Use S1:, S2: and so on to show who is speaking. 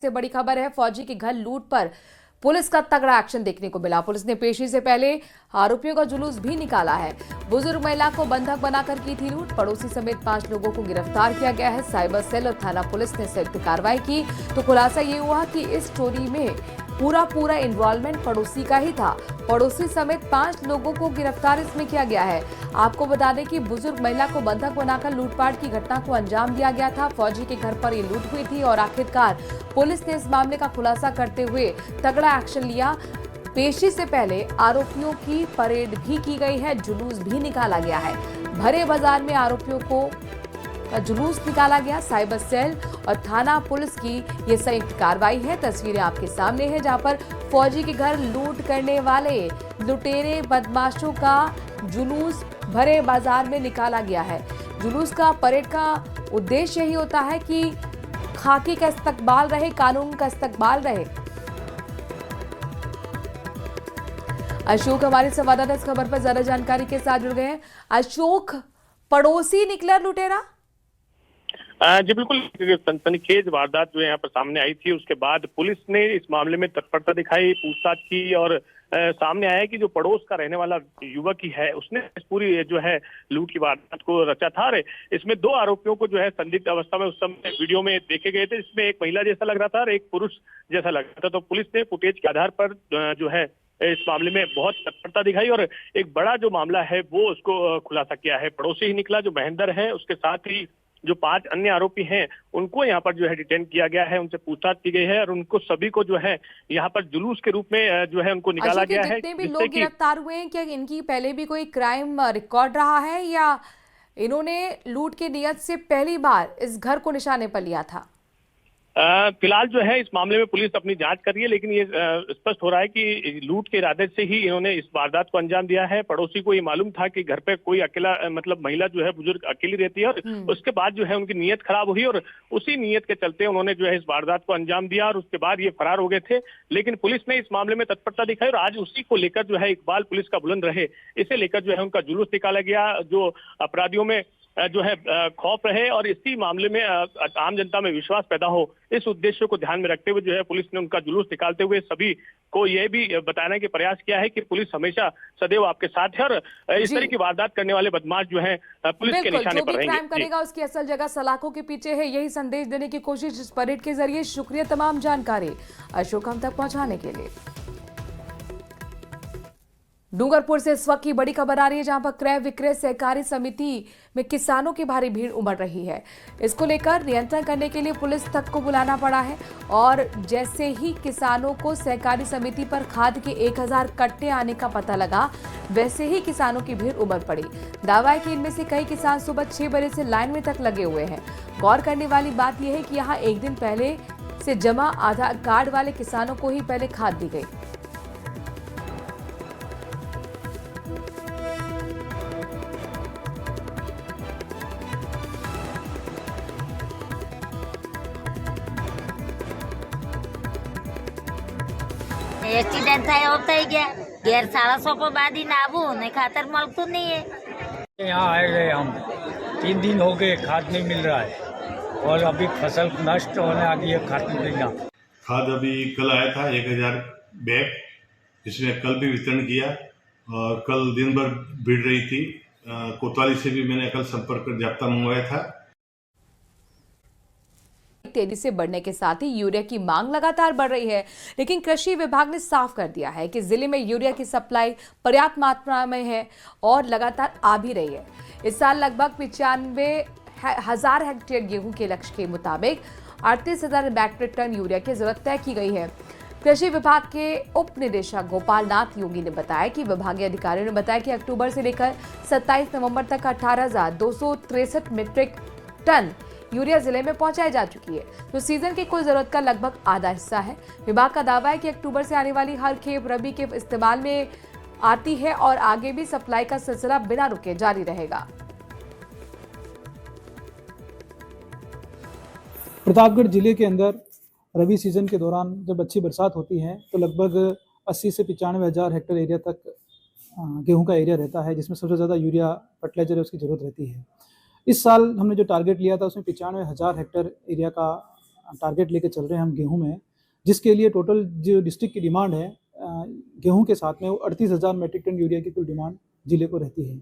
S1: से बड़ी खबर है। फौजी के घर लूट पर पुलिस का तगड़ा एक्शन देखने को मिला। पुलिस ने पेशी से पहले आरोपियों का जुलूस भी निकाला है। बुजुर्ग महिला को बंधक बनाकर की थी लूट। पड़ोसी समेत 5 लोगों को गिरफ्तार किया गया है। साइबर सेल और थाना पुलिस ने संयुक्त कार्रवाई की तो खुलासा ये हुआ कि इस स्टोरी में पूरा इन्वॉल्वमेंट पड़ोसी का ही था। पड़ोसी समेत 5 लोगों को गिरफ्तार इसमें किया गया है। आपको बता दें कि बुजुर्ग महिला को बंधक बनाकर लूटपाट की घटना को अंजाम दिया गया था। फौजी के घर पर ये लूट हुई थी और आखिरकार पुलिस ने इस मामले का खुलासा करते हुए तगड़ा एक्शन लिया। पेशी से पहले आरोपियों की परेड भी की गई है, जुलूस भी निकाला गया है। भरे बाजार में आरोपियों को जुलूस निकाला गया। साइबर सेल और थाना पुलिस की ये संयुक्त कार्रवाई है। तस्वीरें आपके सामने हैं जहां पर फौजी के घर लूट करने वाले लुटेरे बदमाशों का जुलूस भरे बाजार में निकाला गया है। जुलूस का परेड का उद्देश्य यही होता है कि खाकी का इस्तकबाल रहे, कानून का इस्तकबाल रहे। अशोक हमारे संवाददाता इस खबर पर ज्यादा जानकारी के साथ जुड़ गए हैं। अशोक, पड़ोसी निकला लुटेरा?
S2: जी बिल्कुल, सनसनीखेज वारदात जो यहाँ पर सामने आई थी उसके बाद पुलिस ने इस मामले में तत्परता दिखाई, पूछताछ की और सामने आया कि जो पड़ोस का रहने वाला युवक ही है उसने इस पूरी जो है लूट की वारदात को रचा था। इसमें 2 आरोपियों को जो है संदिग्ध अवस्था में उस समय वीडियो में देखे गए थे। इसमें एक महिला जैसा लग रहा था और एक पुरुष जैसा लग रहा था। तो पुलिस ने फुटेज के आधार पर जो है इस मामले में बहुत तत्परता दिखाई और एक बड़ा जो मामला है वो उसको खुलासा किया है। पड़ोसी ही निकला जो महेंद्र है, उसके साथ ही जो 5 अन्य आरोपी हैं उनको यहाँ पर जो है डिटेन किया गया है, उनसे पूछताछ की गई है और उनको सभी को जो है यहाँ पर जुलूस के रूप में जो है उनको निकाला गया है।
S1: जितने भी लोग गिरफ्तार हुए हैं, क्या इनकी पहले भी कोई क्राइम रिकॉर्ड रहा है या इन्होंने लूट की नियत से पहली बार इस घर को निशाने पर लिया था?
S2: फिलहाल जो है इस मामले में पुलिस अपनी जांच कर रही है, लेकिन ये स्पष्ट हो रहा है कि लूट के इरादे से ही इन्होंने इस वारदात को अंजाम दिया है। पड़ोसी को ये मालूम था कि घर पे कोई अकेला मतलब महिला जो है बुजुर्ग अकेली रहती है और उसके बाद जो है उनकी नीयत खराब हुई और उसी नीयत के चलते उन्होंने जो है इस वारदात को अंजाम दिया और उसके बाद ये फरार हो गए थे। लेकिन पुलिस ने इस मामले में तत्परता दिखाई और आज उसी को लेकर जो है इकबाल पुलिस का बुलंद रहे, इसे लेकर जो है उनका जुलूस निकाला गया। जो अपराधियों में जो है खौफ रहे और इसी मामले में आम जनता में विश्वास पैदा हो, इस उद्देश्य को ध्यान में रखते हुए जो है पुलिस ने उनका जुलूस निकालते हुए सभी को यह भी बताने का प्रयास किया है कि पुलिस हमेशा सदैव आपके साथ है और इस तरह की वारदात करने वाले बदमाश जो है पुलिस के निशाने पर रहेंगे।
S1: क्राइम करेगा उसकी असल जगह सलाखों के पीछे है, यही संदेश देने की कोशिश इस परेड के जरिए। शुक्रिया तमाम जानकारी अशोक हम तक पहुंचाने के लिए। डूंगरपुर से इस वक्त की बड़ी खबर आ रही है जहां पर क्रय विक्रय सहकारी समिति में किसानों की भारी भीड़ उमड़ रही है। इसको लेकर नियंत्रण करने के लिए पुलिस तक को बुलाना पड़ा है और जैसे ही किसानों को सहकारी समिति पर खाद के 1000 कट्टे आने का पता लगा, वैसे ही किसानों की भीड़ उमड़ पड़ी। दावा है कि इनमें से कई किसान सुबह 6 बजे से लाइन में तक लगे हुए हैं। गौर करने वाली बात यह है कि यहाँ एक दिन पहले से जमा आधार कार्ड वाले किसानों को ही पहले खाद दी गई।
S3: एक्सीडेंट था और થઈ ગયા ઘેર 150 પર બાંધીને આવું ને ખાતર મળતું नहीं है।
S4: यहाँ आए गए हम 3 दिन हो गए, खाद नहीं मिल रहा है और अभी फसल नष्ट होने आ गई है। खाद मिलेगा
S5: खाद अभी कल आया था 1000 बैग, जिसमें कल भी वितरण किया और कल दिन भर भीड़ रही थी। कोतवाली से भी मैंने कल संपर्क कर जाप्ता मंगवाया था।
S1: तेजी से बढ़ने के साथ ही यूरिया की मांग लगातार बढ़ रही है, लेकिन कृषि विभाग ने साफ कर दिया है कि जिले में यूरिया की सप्लाई पर्याप्त मात्रा में है और लगातार आ भी रही है। इस साल लगभग 95,000 हेक्टेयर गेहूं के लक्ष्य के मुताबिक 38,000 मैट्रिक टन यूरिया की जरूरत तय की गई है। कृषि विभाग के उप निदेशक गोपाल नाथ योगी ने बताया कि विभागीय अधिकारियों ने बताया कि अक्टूबर से लेकर 27 नवंबर तक 18,263 मीट्रिक टन यूरिया जिले में पहुंचाई जा चुकी है, जो सीजन की कुल जरूरत का लगभग आधा हिस्सा है। विभाग का दावा है कि अक्टूबर से आने वाली हर खेप रबी के इस्तेमाल में आती है और आगे भी सप्लाई का सिलसिला बिना रुके जारी रहेगा।
S6: प्रतापगढ़ जिले के अंदर रबी सीजन के दौरान जब अच्छी बरसात होती है तो लगभग 80 से 95,000 हेक्टेयर एरिया तक गेहूं का एरिया रहता है, जिसमें सबसे ज़्यादा यूरिया फर्टिलाइजर है उसकी ज़रूरत रहती है। इस साल हमने जो टारगेट लिया था उसमें 95,000 हेक्टेयर एरिया का टारगेट लेके चल रहे हैं हम गेहूं में, जिसके लिए टोटल जो डिस्ट्रिक्ट की डिमांड है गेहूं के साथ में वो 38,000 मेट्रिक टन यूरिया की कुल डिमांड जिले को रहती है।